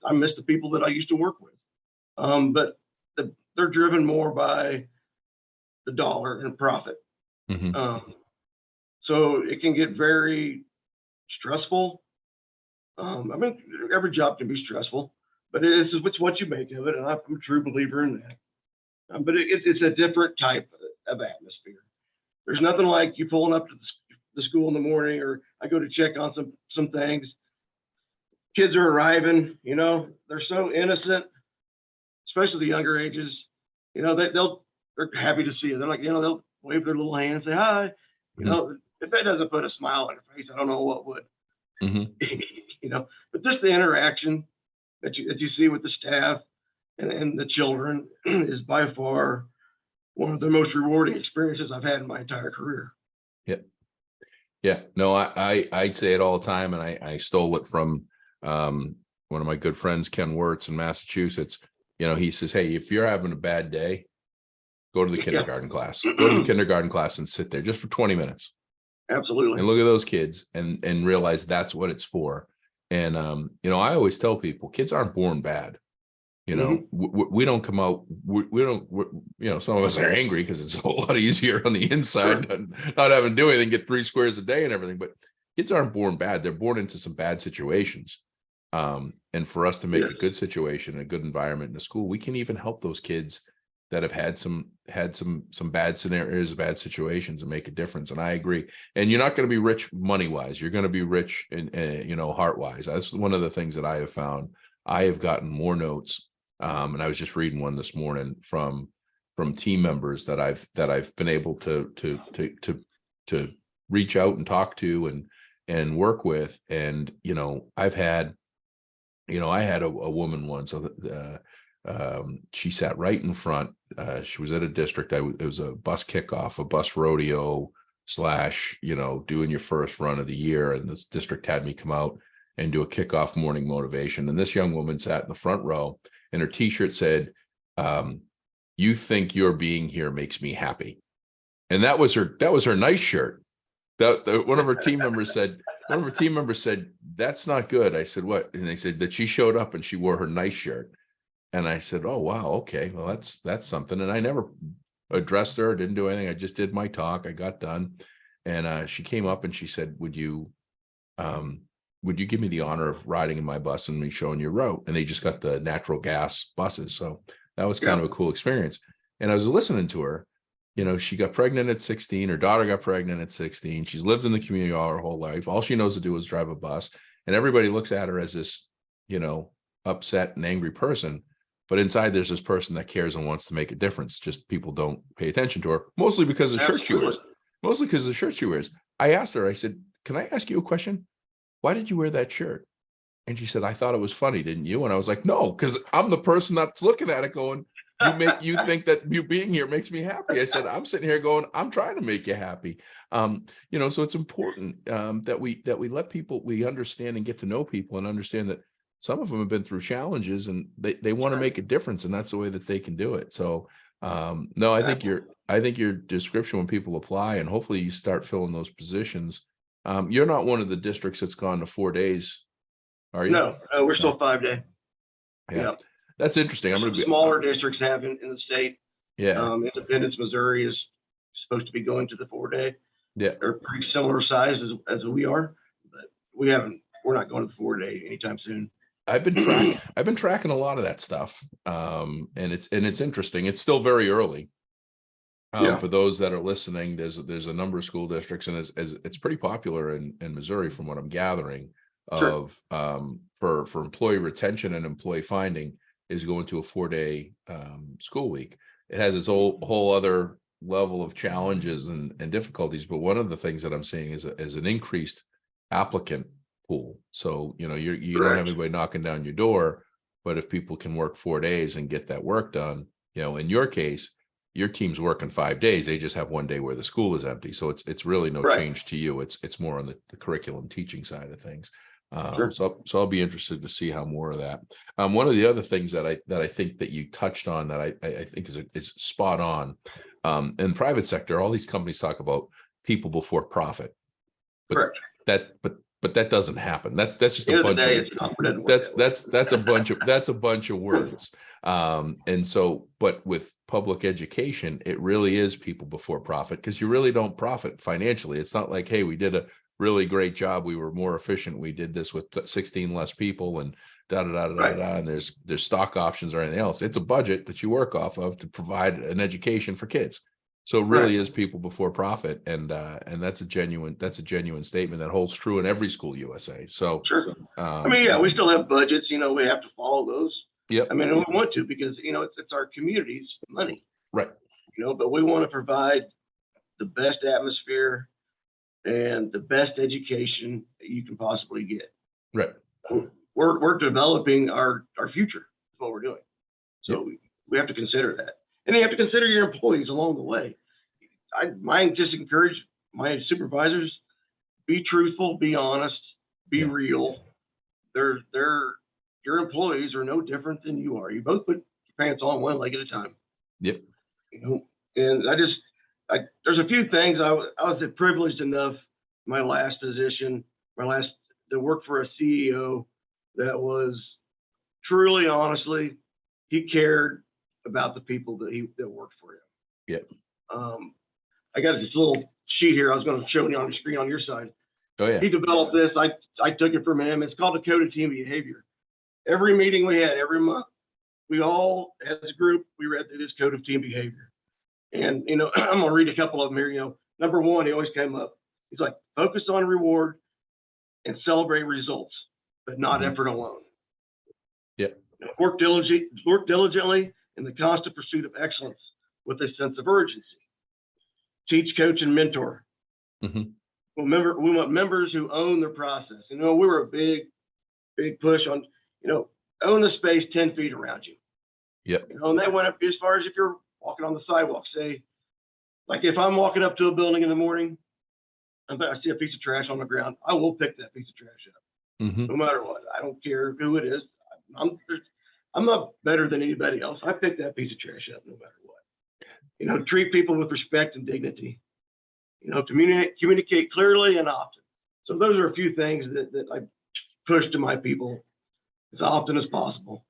I miss the people that I used to work with. But they're driven more by the dollar and profit. Mm-hmm. So it can get very stressful. Every job can be stressful, but it's what you make of it. And I'm a true believer in that. But it's a different type of atmosphere. There's nothing like you pulling up to the school in the morning, or I go to check on some things. Kids are arriving, they're so innocent, especially the younger ages. They're happy to see you. They're like, they'll wave their little hand and say hi. If that doesn't put a smile on your face, I don't know what would. Mm-hmm. But just the interaction that you see with the staff and the children is by far one of the most rewarding experiences I've had in my entire career. Yeah, no, I'd say it all the time, and I stole it from one of my good friends, Ken Wirtz in Massachusetts. He says, hey, if you're having a bad day, go to the kindergarten class. Go to the kindergarten class and sit there just for 20 minutes. Absolutely. And look at those kids and realize that's what it's for. And I always tell people, kids aren't born bad. We don't come out, we don't, some of us are angry because it's a whole lot easier on the inside, not having to do anything, get 3 squares a day and everything. But kids aren't born bad. They're born into some bad situations. And for us to make a good situation, a good environment in the school, we can even help those kids that have had some bad scenarios, bad situations, and make a difference. And I agree. And you're not going to be rich money wise. You're going to be rich in, heart wise. That's one of the things that I have found. I have gotten more notes. And I was just reading one this morning from team members that I've been able to reach out and talk to and work with. And, I've had, I had a woman once, she sat right in front. She was at a district. It was a bus kickoff, a bus rodeo / doing your first run of the year. And this district had me come out and do a kickoff morning motivation. And this young woman sat in the front row, and her t-shirt said, you think your being here makes me happy. And that was her nice shirt. One of her team members said, that's not good. I said, what? And they said that she showed up and she wore her nice shirt. And I said, oh, wow. Okay. Well, that's something. And I never addressed her, didn't do anything. I just did my talk. I got done. And she came up and she said, would you give me the honor of riding in my bus and me showing your route? And they just got the natural gas buses. So that was kind of a cool experience. And I was listening to her. She got pregnant at 16. Her daughter got pregnant at 16. She's lived in the community all her whole life. All she knows to do is drive a bus. And everybody looks at her as this, upset and angry person. But inside there's this person that cares and wants to make a difference. Just people don't pay attention to her, mostly because of the shirt she wears. I asked her, I said, can I ask you a question? Why did you wear that shirt? And she said, I thought it was funny, didn't you? And I was like, no, because I'm the person that's looking at it going, you think that you being here makes me happy. I said, I'm sitting here going, I'm trying to make you happy. So it's important that we let people, we understand and get to know people and understand that some of them have been through challenges and they want to make a difference, and that's the way that they can do it. So no, I think your description, when people apply and hopefully you start filling those positions, you're not one of the districts that's gone to 4 days, are you? No, we're still 5 day. Yeah. That's interesting. I'm going to be smaller districts have in the state. Yeah. Independence, Missouri is supposed to be going to the 4 day. Yeah. They're pretty similar size as we are, but we're not going to the 4 day anytime soon. I've been tracking a lot of that stuff. And it's interesting. It's still very early. For those that are listening, there's a number of school districts, and it's pretty popular in Missouri from what I'm gathering of for employee retention and employee finding is going to a 4 day school week. It has its whole other level of challenges and difficulties. But one of the things that I'm seeing is an increased applicant pool. So, you don't have anybody knocking down your door, but if people can work 4 days and get that work done, in your case, your team's working 5 days. They just have 1 day where the school is empty. So it's really no change to you. It's more on the curriculum teaching side of things. So I'll be interested to see how more of that. One of the other things that I think that you touched on that I think is spot on. In private sector, all these companies talk about people before profit, but that doesn't happen. That's just a bunch of that's a bunch of words. And so, but with public education, it really is people before profit, because you really don't profit financially. It's not like, hey, we did a really great job, we were more efficient, we did this with 16 less people and and there's stock options or anything else. It's a budget that you work off of to provide an education for kids. So it really is people before profit, and that's a genuine statement that holds true in every school USA. So we still have budgets, we have to follow those. Yep. I mean, we want to, because it's our community's money, right? But we want to provide the best atmosphere and the best education that you can possibly get. Right. We're developing our future. That's what we're doing. So we have to consider that. And you have to consider your employees along the way. I just encourage my supervisors, be truthful, be honest, be Yeah. real. Your employees are no different than you are. You both put your pants on one leg at a time. Yep. You know, and there's a few things I was privileged enough, my last position, to work for a CEO that was truly, honestly, he cared about the people that worked for him. Yep. I got this little sheet here I was going to show you on the screen on your side. Oh yeah. He developed this. I took it from him. It's called the Code of Team Behavior. Every meeting we had every month, we all, as a group, we read through this Code of Team Behavior. And, I'm going to read a couple of them here. Number one, he always came up. He's like, focus on reward and celebrate results, but not effort alone. Yeah. Work diligently in the constant pursuit of excellence with a sense of urgency. Teach, coach, and mentor. Mm-hmm. We want members who own their process. We were a big push on, own the space 10 feet around you. Yep. And that went up as far as if you're walking on the sidewalk, say, like if I'm walking up to a building in the morning, I see a piece of trash on the ground, I will pick that piece of trash up, Mm-hmm. no matter what. I don't care who it is. I'm not better than anybody else. I pick that piece of trash up no matter what. Treat people with respect and dignity. Communicate clearly and often. So those are a few things that I push to my people as often as possible,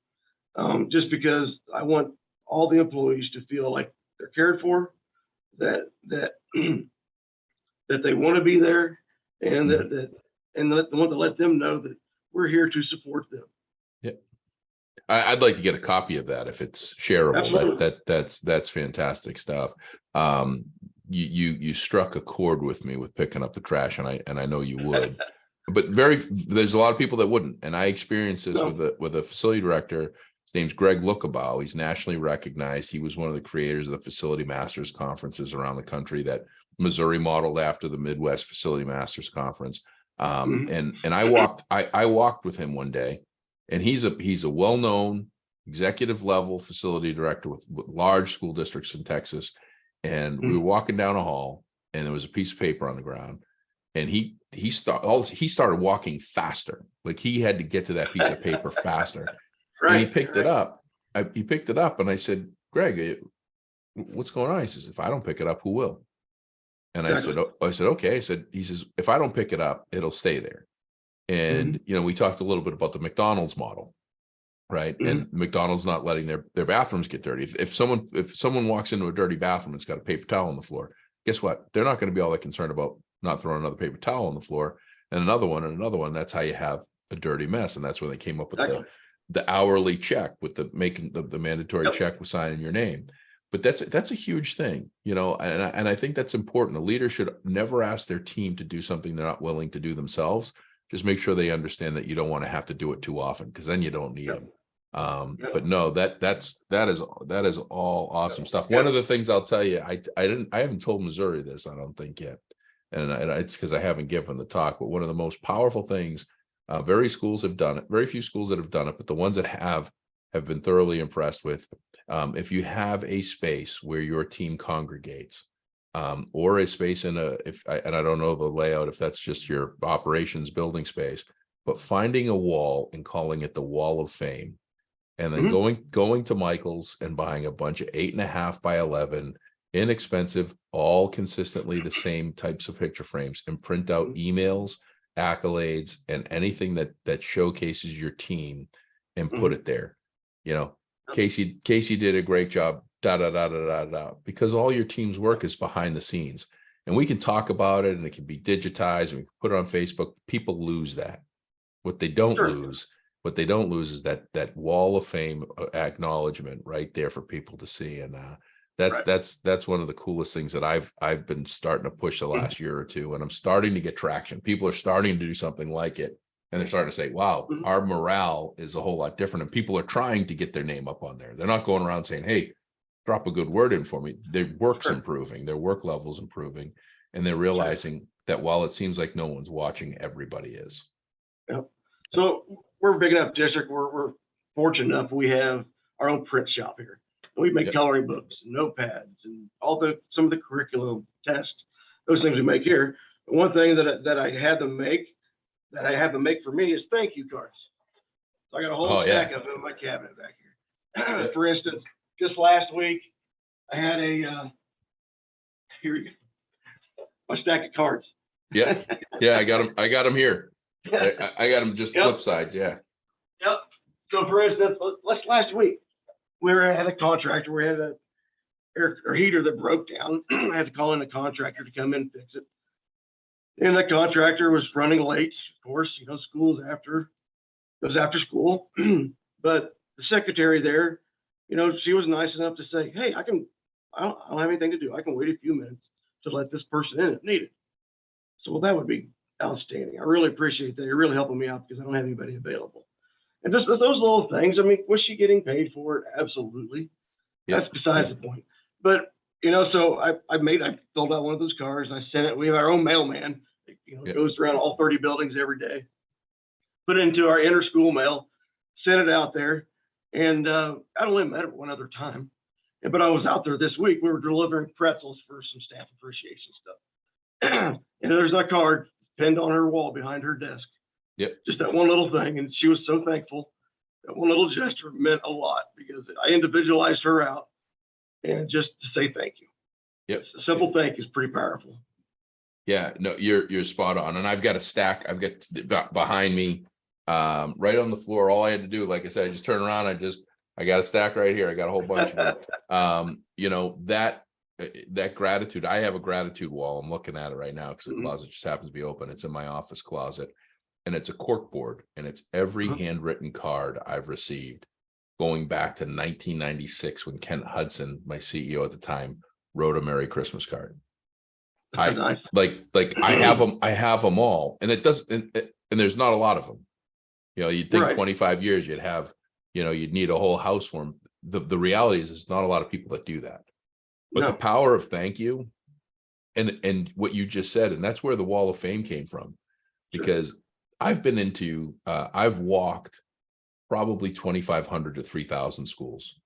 just because I want all the employees to feel like they're cared for, that they want to be there, and want to let them know that we're here to support them. Yeah. I'd like to get a copy of that if it's shareable. Absolutely. That's fantastic stuff. You struck a chord with me with picking up the trash, and I know you would. But there's a lot of people that wouldn't, and I experienced this with a facility director. His name's Greg Lookabow. He's nationally recognized. He was one of the creators of the Facility Masters conferences around the country that Missouri modeled after the Midwest Facility Masters Conference. And I walked with him one day, and he's a well-known executive level facility director with large school districts in Texas. And we were walking down a hall, and there was a piece of paper on the ground, and he started walking faster. Like he had to get to that piece of paper faster. Right. And he picked it up. He picked it up, and I said, Greg, what's going on? He says, if I don't pick it up, who will? And exactly. I said, okay. He says, if I don't pick it up, it'll stay there. And, we talked a little bit about the McDonald's model, right? And McDonald's not letting their bathrooms get dirty. If someone walks into a dirty bathroom, it's got a paper towel on the floor. Guess what? They're not going to be all that concerned about not throwing another paper towel on the floor and another one and another one. That's how you have a dirty mess. And that's when they came up with the hourly check, with making the mandatory check with signing your name. But that's a huge thing, and I think that's important. A leader should never ask their team to do something they're not willing to do themselves. Just make sure they understand that you don't want to have to do it too often, because then you don't need them. But no, that is all awesome stuff. One of the things I'll tell you, I haven't told Missouri this, I don't think yet, and it's because I haven't given the talk. But one of the most powerful things, very few schools that have done it, but the ones that have been thoroughly impressed with. If you have a space where your team congregates, or a space and I don't know the layout, if that's just your operations building space, but finding a wall and calling it the Wall of Fame, and then going to Michael's and buying a bunch of 8.5 by 11 inexpensive, all consistently the same types of picture frames, and print out emails, accolades, and anything that showcases your team, and put it there. Casey did a great job, because all your team's work is behind the scenes, and we can talk about it, and it can be digitized, and we can put it on Facebook. People lose that. What they don't lose is that Wall of Fame acknowledgement right there for people to see. And that's one of the coolest things that I've been starting to push the last year or two, and I'm starting to get traction. People are starting to do something like it. And they're starting to say, wow, our morale is a whole lot different. And people are trying to get their name up on there. They're not going around saying, hey, drop a good word in for me. Their work's improving, their work level's improving. And they're realizing that while it seems like no one's watching, everybody is. Yep. So we're a big enough district. We're fortunate enough. We have our own print shop here. We make Yep. coloring books, and notepads, and some of the curriculum tests. Those things we make here. But one thing that I had them make, that I have them make for me, is thank you cards. So I got a whole Oh, yeah. stack of them in my cabinet back here. For instance, just last week, I had here you go, my stack of cards. Yeah. Yeah. I got them here. I got them just Yep. flip sides. Yeah. Yep. So for instance, last week, we were at a contractor. We had a air or heater that broke down. I had to call in a contractor to come in and fix it. And the contractor was running late. Of course, school's after school. But the secretary there, she was nice enough to say, hey, I don't have anything to do. I can wait a few minutes to let this person in if needed. So, well, that would be outstanding. I really appreciate that. You're really helping me out because I don't have anybody available. And just those little things. I mean, was she getting paid for it? Absolutely. Yep. That's besides the point. But, so I filled out one of those cards and I sent it. We have our own mailman, Yep. goes around all 30 buildings every day. Put it into our inner school mail, sent it out there. And I only met her one other time. But I was out there this week. We were delivering pretzels for some staff appreciation stuff. And there's that card pinned on her wall behind her desk. Yep. Just that one little thing. And she was so thankful. That one little gesture meant a lot because I individualized her out and just to say thank you. Yep. A simple thank you is pretty powerful. Yeah, no, you're spot on. And I've got a stack. I've got behind me, right on the floor. All I had to do, like I said, I just turn around. I got a stack right here. I got a whole bunch of them. That gratitude. I have a gratitude wall. I'm looking at it right now because the closet just happens to be open. It's in my office closet, and it's a cork board, and it's every handwritten card I've received going back to 1996 when Kent Hudson, my CEO at the time, wrote a Merry Christmas card. Nice. Like I have them all, and it doesn't, and there's not a lot of them. You'd think Right. 25 years you'd have, you'd need a whole house for them. The reality is there's not a lot of people that do that. But the power of thank you and what you just said, and that's where the Wall of Fame came from, because I've been I've walked probably 2,500 to 3,000 schools,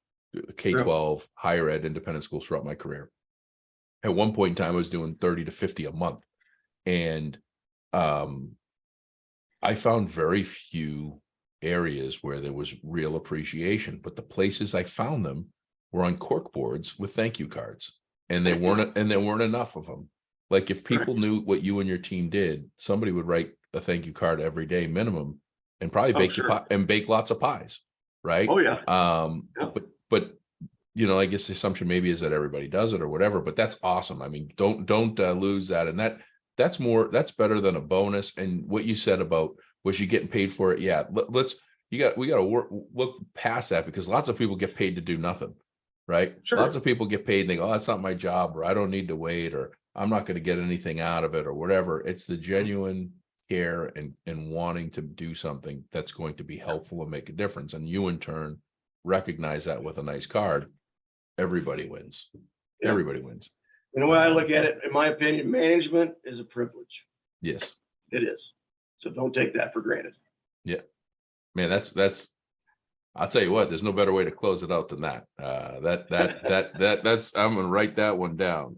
K-12, higher ed, independent schools throughout my career. At one point in time, I was doing 30 to 50 a month. And I found very few areas where there was real appreciation, but the places I found them were on cork boards with thank you cards. And there weren't enough of them. Like if people knew what you and your team did, somebody would write a thank you card every day minimum and probably bake lots of pies. Right. Oh yeah. But I guess the assumption maybe is that everybody does it or whatever, but that's awesome. I mean, don't lose that. And that's better than a bonus. And what you said about, was you getting paid for it? Yeah. We got to look past that, because lots of people get paid to do nothing. Right. Sure. Lots of people get paid and they go, oh, that's not my job, or I don't need to wait, or I'm not going to get anything out of it or whatever. It's the genuine care and wanting to do something that's going to be helpful and make a difference. And you in turn recognize that with a nice card. Everybody wins. Yeah. Everybody wins. And the way I look at it, in my opinion, management is a privilege. Yes, it is. So don't take that for granted. Yeah, man, that's. I'll tell you what. There's no better way to close it out than that. That's. I'm gonna write that one down.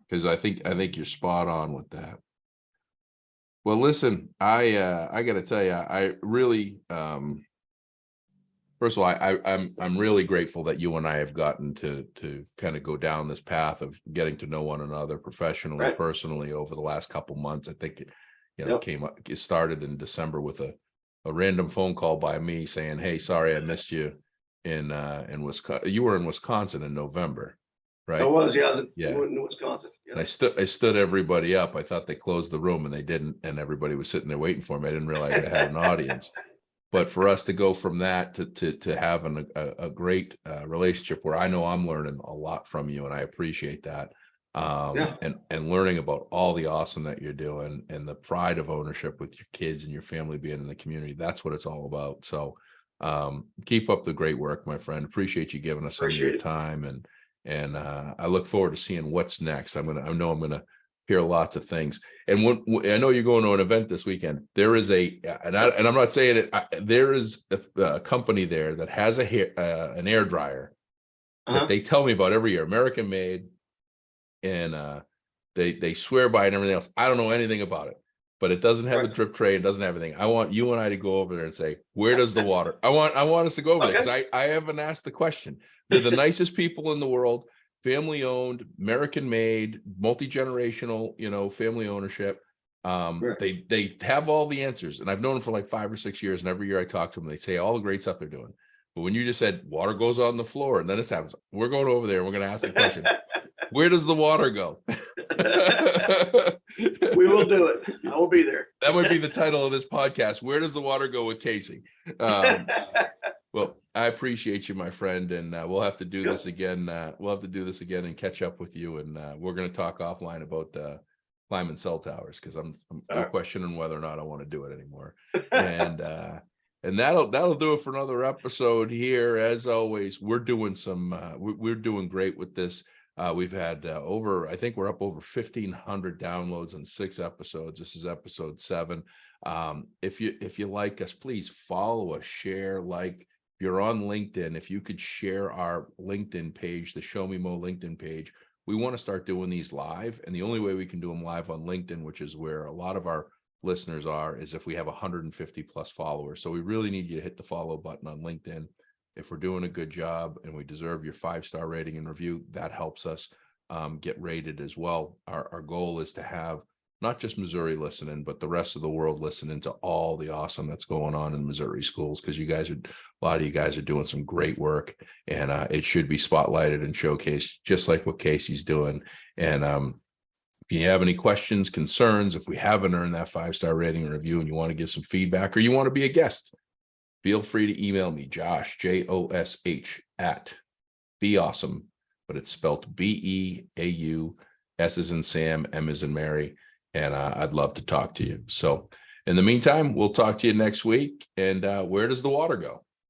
Because I think you're spot on with that. Well, listen, I got to tell you, I really. First of all, I'm really grateful that you and I have gotten to kind of go down this path of getting to know one another professionally, personally over the last couple months. I think it started in December with a random phone call by me saying, "Hey, sorry I missed you in Wisconsin. You were in Wisconsin in November, right?" I was, yeah. In Wisconsin. Yeah. And I stood everybody up. I thought they closed the room and they didn't, and everybody was sitting there waiting for me. I didn't realize I had an audience. But for us to go from that to having a great relationship where I know I'm learning a lot from you, and I appreciate that, and learning about all the awesome that you're doing and the pride of ownership with your kids and your family being in the community. That's what it's all about. So keep up the great work, my friend. Appreciate you giving us some of your time, and I look forward to seeing what's next. I know I'm gonna hear lots of things. And I know you're going to an event this weekend, there is and I'm not saying it, there is a company there that has an air dryer that they tell me about every year, American made, and they swear by it and everything else. I don't know anything about it, but it doesn't have the drip tray. It doesn't have anything. I want you and I to go over there and say, where does the water? I want us to go over there because I haven't asked the question. They're the nicest people in the world, family owned, American made, multi-generational, family ownership. They have all the answers, and I've known them for like 5 or 6 years. And every year I talk to them, they say all the great stuff they're doing. But when you just said water goes on the floor and then this happens, we're going over there and we're going to ask the question. Where does the water go? We will do it. I will be there. That would be the title of this podcast. Where does the water go with Casey? Well, I appreciate you, my friend, and we'll have to do this again. We'll have to do this again and catch up with you. And we're going to talk offline about climbing cell towers because I'm questioning whether or not I want to do it anymore. And that'll do it for another episode here. As always, we're doing we're doing great with this. We've had I think we're up over 1,500 downloads on 6 episodes. This is episode 7. If you like us, please follow us, share, like. If you're on LinkedIn, if you could share our LinkedIn page, the Show Me Mo LinkedIn page. We want to start doing these live, and the only way we can do them live on LinkedIn, which is where a lot of our listeners are, is if we have 150 plus followers. So we really need you to hit the follow button on LinkedIn. If we're doing a good job and we deserve your 5-star rating and review, that helps us get rated as well. Our goal is to have not just Missouri listening, but the rest of the world listening to all the awesome that's going on in Missouri schools, because a lot of you guys are doing some great work, and it should be spotlighted and showcased just like what Casey's doing. And if you have any questions, concerns, if we haven't earned that 5-star rating and review and you want to give some feedback or you want to be a guest, feel free to email me, Josh, JOSH @BeAwesome, but it's spelled BEAU, S as in Sam, M as in Mary. And I'd love to talk to you. So in the meantime, we'll talk to you next week. And where does the water go?